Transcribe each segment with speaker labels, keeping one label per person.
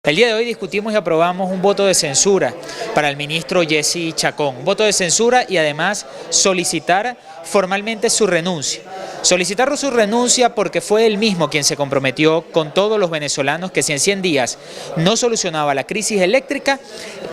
Speaker 1: El día de hoy discutimos y aprobamos un voto de censura para el ministro Jesse Chacón. Un voto de censura y además solicitar formalmente su renuncia. Solicitar su renuncia porque fue él mismo quien se comprometió con todos los venezolanos que si en 100 días no solucionaba la crisis eléctrica,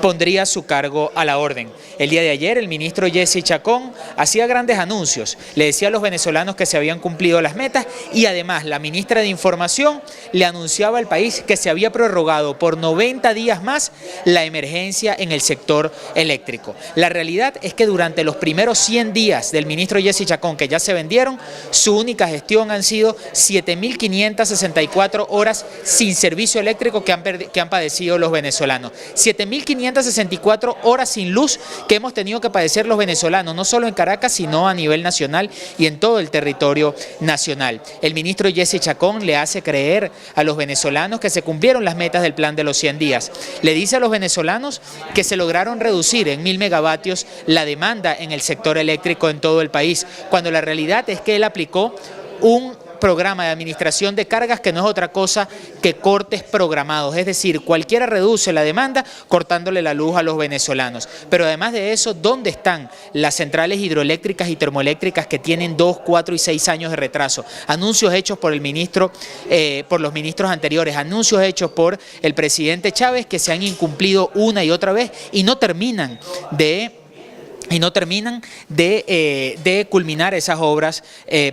Speaker 1: pondría su cargo a la orden. El día de ayer el ministro Jesse Chacón hacía grandes anuncios, le decía a los venezolanos que se habían cumplido las metas y además la ministra de Información le anunciaba al país que se había prorrogado por 90 días más la emergencia en el sector eléctrico. La realidad es que durante los primeros 100 días del ministro Jesse Chacón, que ya se vendieron, su única gestión han sido 7.564 horas sin servicio eléctrico que han padecido los venezolanos. 7.564 horas sin luz que hemos tenido que padecer los venezolanos, no solo en Caracas, sino a nivel nacional y en todo el territorio nacional. El ministro Jesse Chacón le hace creer a los venezolanos que se cumplieron las metas del plan de los 100 días. Le dice a los venezolanos que se lograron reducir en 1.000 megavatios la demanda en el sector eléctrico en todo el país, cuando la realidad es que él aplicó un programa de administración de cargas que no es otra cosa que cortes programados, es decir, cualquiera reduce la demanda cortándole la luz a los venezolanos. Pero además de eso, ¿dónde están las centrales hidroeléctricas y termoeléctricas que tienen 2, 4 y 6 años de retraso? Anuncios hechos por el ministro, por los ministros anteriores, anuncios hechos por el presidente Chávez que se han incumplido una y otra vez y no terminan de culminar esas obras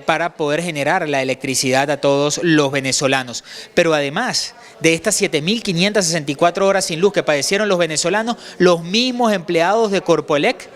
Speaker 1: para poder generar la electricidad a todos los venezolanos. Pero además de estas 7.564 horas sin luz que padecieron los venezolanos, los mismos empleados de Corpoelec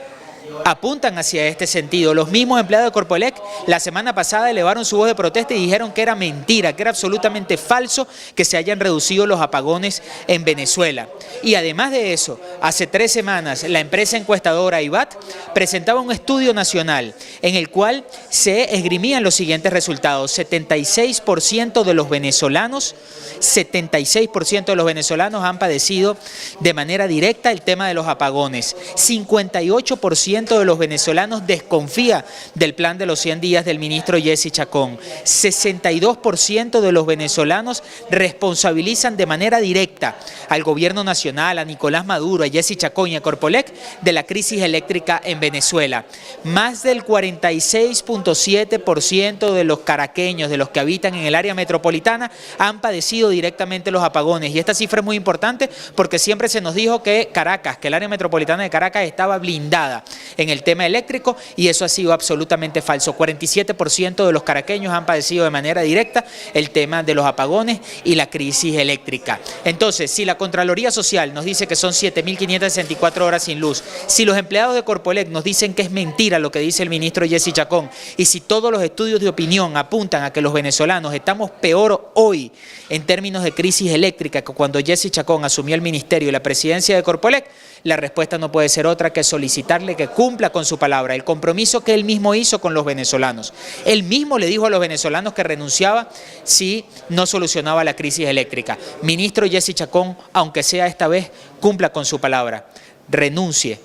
Speaker 1: apuntan hacia este sentido. Los mismos empleados de Corpoelec la semana pasada elevaron su voz de protesta y dijeron que era mentira, que era absolutamente falso que se hayan reducido los apagones en Venezuela. Y además de eso, hace 3 semanas la empresa encuestadora IBAT presentaba un estudio nacional en el cual se esgrimían los siguientes resultados. 76% de los venezolanos, 76% de los venezolanos han padecido de manera directa el tema de los apagones. 58% de los venezolanos desconfía del plan de los 100 días del ministro Jesse Chacón. 62% de los venezolanos responsabilizan de manera directa al gobierno nacional, a Nicolás Maduro, a Jesse Chacón y a Corpoelec de la crisis eléctrica en Venezuela. Más del 46.7% de los caraqueños, de los que habitan en el área metropolitana, han padecido directamente los apagones. Y esta cifra es muy importante porque siempre se nos dijo que Caracas, que el área metropolitana de Caracas estaba blindada en el tema eléctrico y eso ha sido absolutamente falso. 47% de los caraqueños han padecido de manera directa el tema de los apagones y la crisis eléctrica. Entonces, si la Contraloría Social nos dice que son 7.564 horas sin luz, si los empleados de Corpoelec nos dicen que es mentira lo que dice el ministro Jesse Chacón y si todos los estudios de opinión apuntan a que los venezolanos estamos peor hoy en términos de crisis eléctrica que cuando Jesse Chacón asumió el ministerio y la presidencia de Corpoelec, la respuesta no puede ser otra que solicitarle que cumpla con su palabra, el compromiso que él mismo hizo con los venezolanos. Él mismo le dijo a los venezolanos que renunciaba si no solucionaba la crisis eléctrica. Ministro Jesse Chacón, aunque sea esta vez, cumpla con su palabra. Renuncia,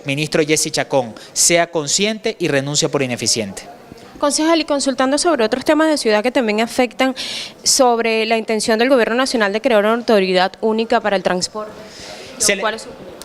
Speaker 1: ministro Jesse Chacón, sea consciente y renuncia por ineficiente.
Speaker 2: Concejal, y consultando sobre otros temas de ciudad que también afectan sobre la intención del Gobierno Nacional de crear una autoridad única para el transporte.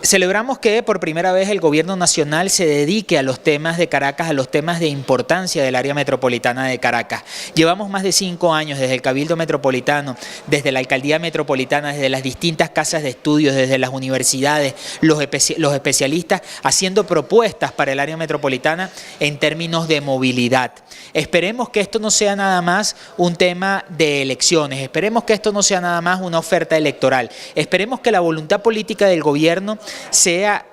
Speaker 1: Celebramos que por primera vez el gobierno nacional se dedique a los temas de Caracas, a los temas de importancia del área metropolitana de Caracas. Llevamos más de 5 años desde el Cabildo Metropolitano, desde la Alcaldía Metropolitana, desde las distintas casas de estudios, desde las universidades, los especialistas haciendo propuestas para el área metropolitana en términos de movilidad. Esperemos que esto no sea nada más un tema de elecciones, esperemos que esto no sea nada más una oferta electoral, esperemos que la voluntad política del gobierno sea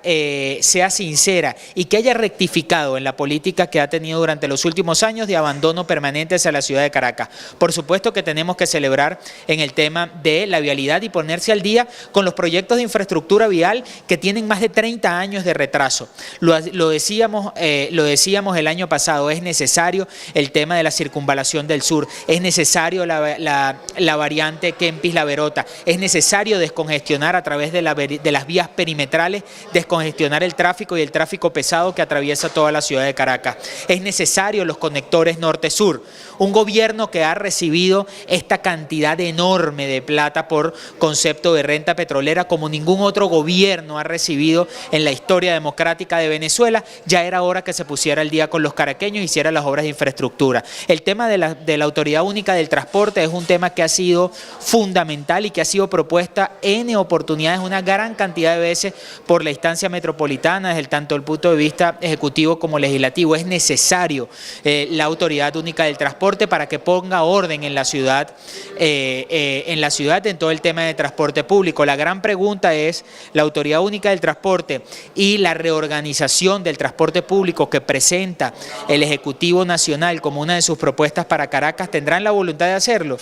Speaker 1: sincera y que haya rectificado en la política que ha tenido durante los últimos años de abandono permanente hacia la ciudad de Caracas. Por supuesto que tenemos que celebrar en el tema de la vialidad y ponerse al día con los proyectos de infraestructura vial que tienen más de 30 años de retraso. Lo decíamos el año pasado, es necesario el tema de la circunvalación del sur, es necesario la variante Kempis-La Verota, es necesario descongestionar a través de las vías perimetrales centrales, descongestionar el tráfico y el tráfico pesado que atraviesa toda la ciudad de Caracas. Es necesario los conectores norte-sur. Un gobierno que ha recibido esta cantidad enorme de plata por concepto de renta petrolera como ningún otro gobierno ha recibido en la historia democrática de Venezuela, ya era hora que se pusiera al día con los caraqueños y hiciera las obras de infraestructura. El tema de la Autoridad Única del Transporte es un tema que ha sido fundamental y que ha sido propuesta en oportunidades, una gran cantidad de veces por la instancia metropolitana, desde tanto el punto de vista ejecutivo como legislativo. Es necesario la Autoridad Única del Transporte para que ponga orden en la ciudad, en todo el tema de transporte público. La gran pregunta es, la Autoridad Única del Transporte y la reorganización del transporte público que presenta el Ejecutivo Nacional como una de sus propuestas para Caracas, ¿tendrán la voluntad de hacerlo?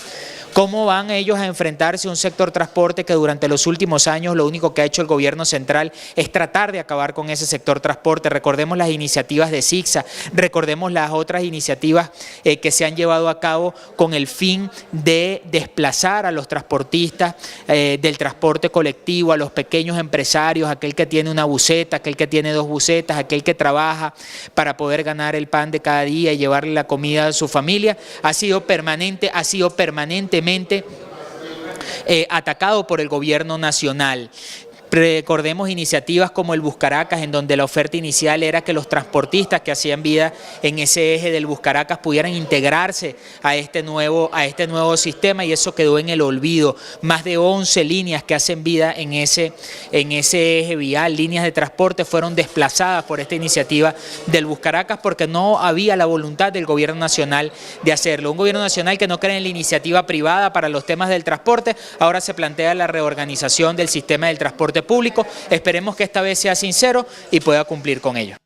Speaker 1: ¿Cómo van ellos a enfrentarse a un sector transporte que durante los últimos años lo único que ha hecho el gobierno central es tratar de acabar con ese sector transporte? Recordemos las iniciativas de SIGSA, recordemos las otras iniciativas que se han llevado a cabo con el fin de desplazar a los transportistas del transporte colectivo, a los pequeños empresarios, aquel que tiene una buseta, aquel que tiene 2 busetas, aquel que trabaja para poder ganar el pan de cada día y llevarle la comida a su familia. Ha sido permanentemente atacado por el gobierno nacional. Recordemos iniciativas como el Bus Caracas, en donde la oferta inicial era que los transportistas que hacían vida en ese eje del Bus Caracas pudieran integrarse a este nuevo sistema, y eso quedó en el olvido. Más de 11 líneas que hacen vida en ese eje vial, líneas de transporte, fueron desplazadas por esta iniciativa del Bus Caracas porque no había la voluntad del gobierno nacional de hacerlo. Un gobierno nacional que no cree en la iniciativa privada para los temas del transporte, ahora se plantea la reorganización del sistema del transporte público. Esperemos que esta vez sea sincero y pueda cumplir con ello.